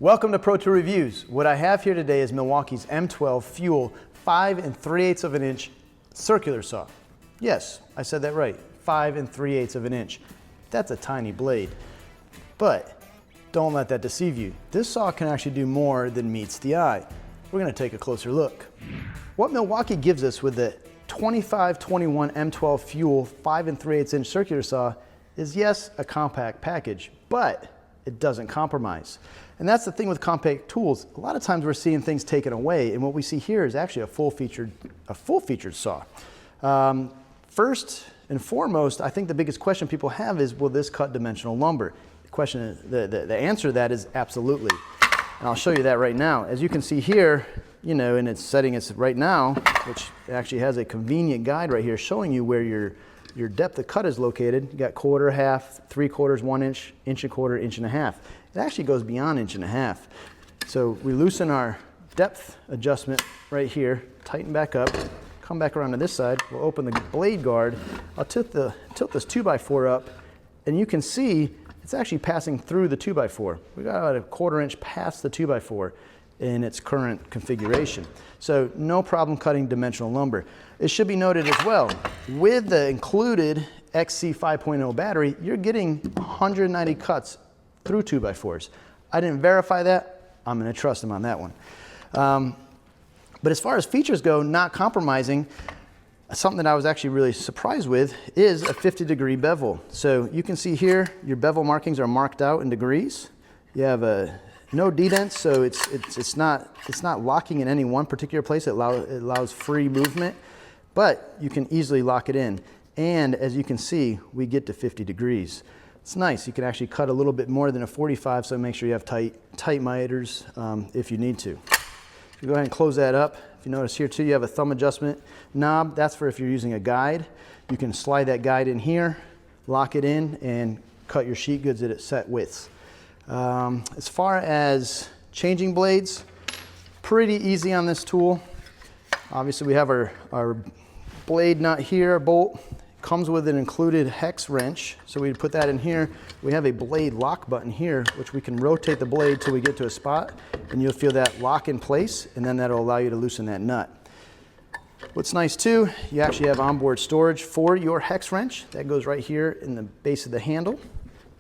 Welcome to Pro Tool Reviews. What I have here today is Milwaukee's M12 Fuel 5 3/8 of an inch circular saw. Yes, I said that right, 5 3/8 of an inch. That's a tiny blade, but don't let that deceive you. This saw can actually do more than meets the eye. We're gonna take a closer look. What Milwaukee gives us with the 2521 M12 Fuel 5 3/8 inch circular saw is, yes, a compact package, but it doesn't compromise. And that's the thing with compact tools. A lot of times we're seeing things taken away, and what we see here is actually a full-featured saw. First and foremost, I think the biggest question people have is, will this cut dimensional lumber? The answer to that is absolutely. And I'll show you that right now. As you can see here, you know, and it's setting it right now, which actually has a convenient guide right here showing you where your depth of cut is located. You got quarter, half, 3/4, 1 inch, 1.25 inches, 1.5 inches. It actually goes beyond 1.5 inches. So we loosen our depth adjustment right here, tighten back up, come back around to this side. We'll open the blade guard. I'll tilt this 2x4 up, and you can see it's actually passing through the 2x4. We got about 1/4 inch past the 2x4 in its current configuration. So no problem cutting dimensional lumber. It should be noted as well, with the included XC 5.0 battery, you're getting 190 cuts through 2x4s. I didn't verify that. I'm gonna trust them on that one. But as far as features go, not compromising, something that I was actually really surprised with is a 50-degree bevel. So you can see here, your bevel markings are marked out in degrees. You have no dedents, so it's not locking in any one particular place. It allows free movement, but you can easily lock it in. And as you can see, we get to 50 degrees. It's nice. You can actually cut a little bit more than a 45, so make sure you have tight miters if you need to. You go ahead and close that up. If you notice here too, you have a thumb adjustment knob. That's for if you're using a guide. You can slide that guide in here, lock it in, and cut your sheet goods at its set widths. As far as changing blades, pretty easy on this tool. Obviously we have our blade nut here, bolt. Comes with an included hex wrench, so we put that in here. We have a blade lock button here, which we can rotate the blade till we get to a spot, and you'll feel that lock in place, and then that'll allow you to loosen that nut. What's nice too, you actually have onboard storage for your hex wrench. That goes right here in the base of the handle.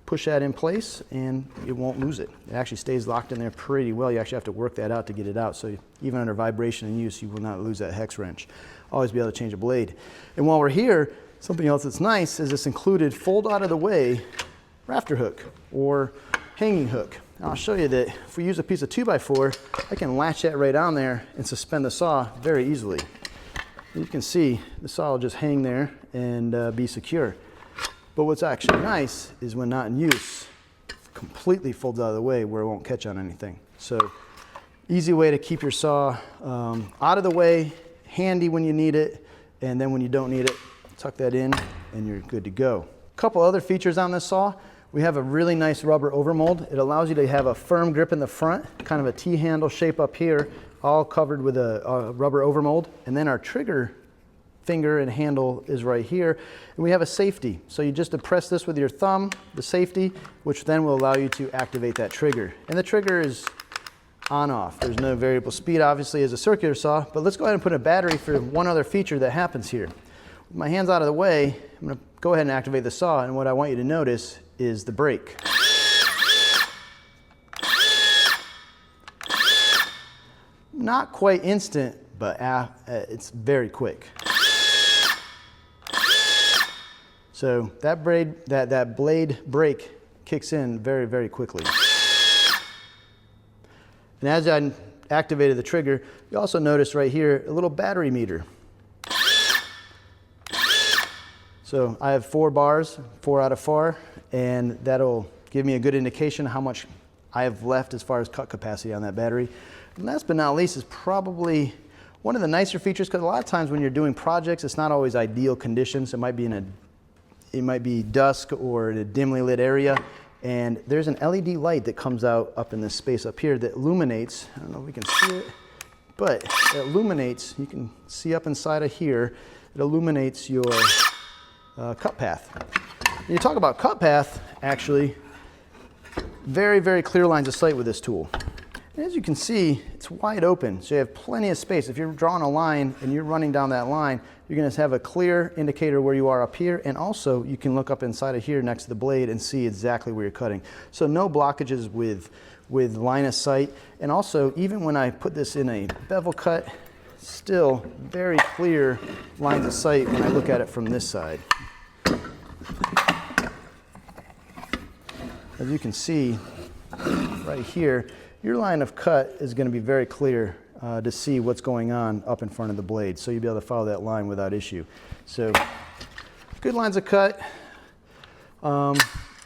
Push that in place and you won't lose it. It actually stays locked in there pretty well. You actually have to work that out to get it out, so even under vibration and use, you will not lose that hex wrench. Always be able to change a blade. And while we're here, something else that's nice is this included fold out of the way rafter hook or hanging hook. And I'll show you that if we use a piece of 2x4, I can latch that right on there and suspend the saw very easily. You can see the saw will just hang there and be secure. But what's actually nice is when not in use, it completely folds out of the way where it won't catch on anything. So easy way to keep your saw out of the way, handy when you need it, and then when you don't need it, tuck that in and you're good to go. A couple other features on this saw. We have a really nice rubber overmold. It allows you to have a firm grip in the front, kind of a T-handle shape up here, all covered with a rubber overmold. And then our trigger finger and handle is right here. And we have a safety. So you just depress this with your thumb, the safety, which then will allow you to activate that trigger. And the trigger is on off. There's no variable speed, obviously, as a circular saw, but let's go ahead and put a battery for one other feature that happens here. With my hands out of the way, I'm gonna go ahead and activate the saw, and what I want you to notice is the brake. Not quite instant, but it's very quick. So that blade brake kicks in very, very quickly. And as I activated the trigger, you also notice right here a little battery meter. So I have 4 bars, 4 out of 4, and that'll give me a good indication of how much I have left as far as cut capacity on that battery. And last but not least is probably one of the nicer features, because a lot of times when you're doing projects, it's not always ideal conditions. It might be dusk or in a dimly lit area, and there's an LED light that comes out up in this space up here that illuminates. I don't know if we can see it, but it illuminates. You can see up inside of here. It illuminates your cut path. When you talk about cut path, actually, very, very clear lines of sight with this tool. As you can see, it's wide open, so you have plenty of space. If you're drawing a line and you're running down that line, you're going to have a clear indicator where you are up here, and also you can look up inside of here next to the blade and see exactly where you're cutting. So no blockages with line of sight, and also even when I put this in a bevel cut, still very clear lines of sight when I look at it from this side. As you can see right here, your line of cut is going to be very clear to see what's going on up in front of the blade. So you'll be able to follow that line without issue. So good lines of cut.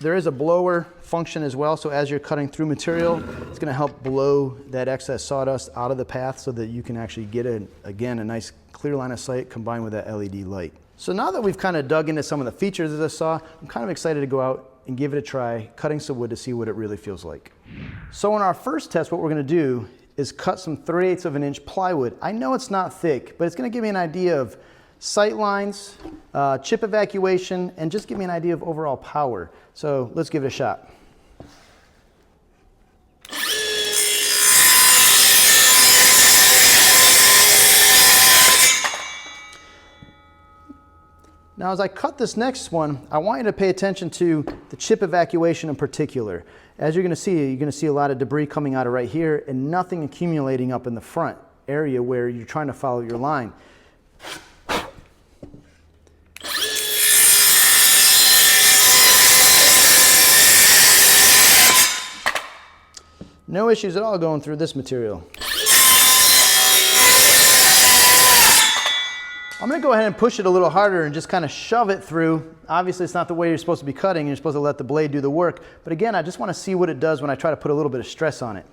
There is a blower function as well. So as you're cutting through material, it's going to help blow that excess sawdust out of the path so that you can actually get, again, a nice clear line of sight combined with that LED light. So now that we've kind of dug into some of the features of this saw, I'm kind of excited to go out and give it a try, cutting some wood to see what it really feels like. So in our first test, what we're going to do is cut some 3/8 of an inch plywood. I know it's not thick, but it's going to give me an idea of sight lines, chip evacuation, and just give me an idea of overall power. So let's give it a shot. Now as I cut this next one, I want you to pay attention to the chip evacuation in particular. As you're going to see a lot of debris coming out of right here and nothing accumulating up in the front area where you're trying to follow your line. No issues at all going through this material. I'm going to go ahead and push it a little harder and just kind of shove it through. Obviously, it's not the way you're supposed to be cutting. You're supposed to let the blade do the work. But again, I just want to see what it does when I try to put a little bit of stress on it.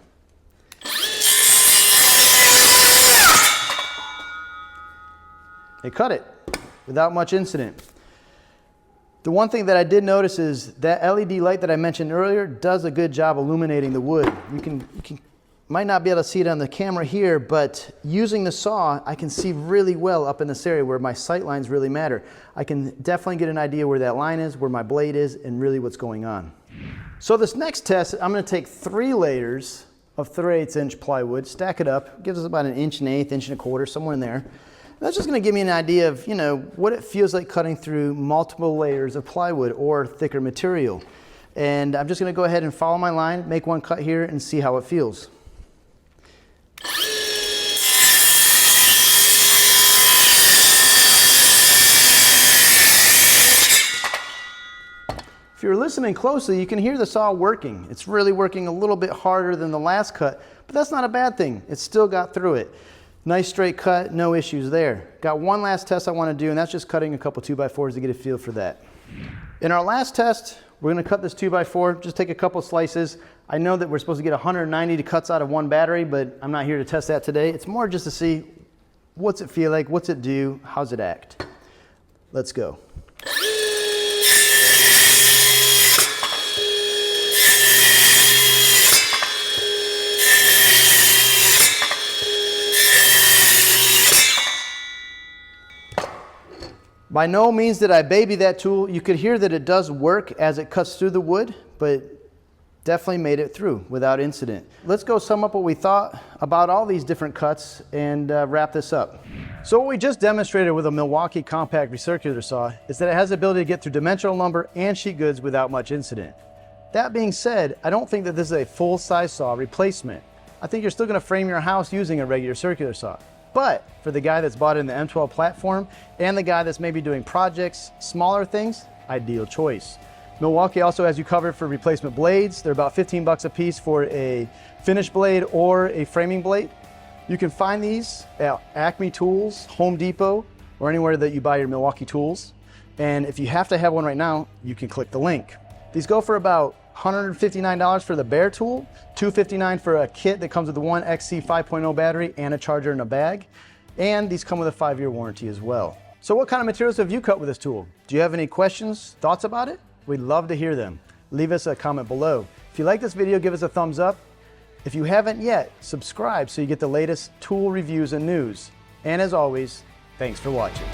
It cut it without much incident. The one thing that I did notice is that LED light that I mentioned earlier does a good job illuminating the wood. You might not be able to see it on the camera here, but using the saw, I can see really well up in this area where my sight lines really matter. I can definitely get an idea where that line is, where my blade is, and really what's going on. So this next test, I'm going to take 3 layers of 3/8 inch plywood, stack it up, gives us about 1.1 1/8, 1.25 inches, somewhere in there. That's just going to give me an idea of, what it feels like cutting through multiple layers of plywood or thicker material. And I'm just going to go ahead and follow my line, make one cut here, and see how it feels. If you're listening closely, you can hear the saw working. It's really working a little bit harder than the last cut, but that's not a bad thing. It still got through it. Nice straight cut, no issues there. Got one last test I want to do, and that's just cutting a couple 2x4s to get a feel for that. In our last test, we're going to cut this 2x4, just take a couple slices. I know that we're supposed to get 190 cuts out of one battery, but I'm not here to test that today. It's more just to see what's it feel like, what's it do, how's it act. Let's go. By no means did I baby that tool. You could hear that it does work as it cuts through the wood, but definitely made it through without incident. Let's go sum up what we thought about all these different cuts and wrap this up. So what we just demonstrated with a Milwaukee compact recircular saw is that it has the ability to get through dimensional lumber and sheet goods without much incident. That being said, I don't think that this is a full-size saw replacement. I think you're still going to frame your house using a regular circular saw. But for the guy that's bought in the M12 platform and the guy that's maybe doing projects, smaller things, ideal choice. Milwaukee also has you covered for replacement blades. They're about 15 bucks a piece for a finished blade or a framing blade. You can find these at Acme Tools, Home Depot, or anywhere that you buy your Milwaukee tools. And if you have to have one right now, you can click the link. These go for about $159 for the bare tool, $259 for a kit that comes with the one XC 5.0 battery and a charger in a bag. And these come with a 5-year warranty as well. So what kind of materials have you cut with this tool? Do you have any questions, thoughts about it? We'd love to hear them. Leave us a comment below. If you like this video, give us a thumbs up. If you haven't yet, subscribe so you get the latest tool reviews and news. And as always, thanks for watching.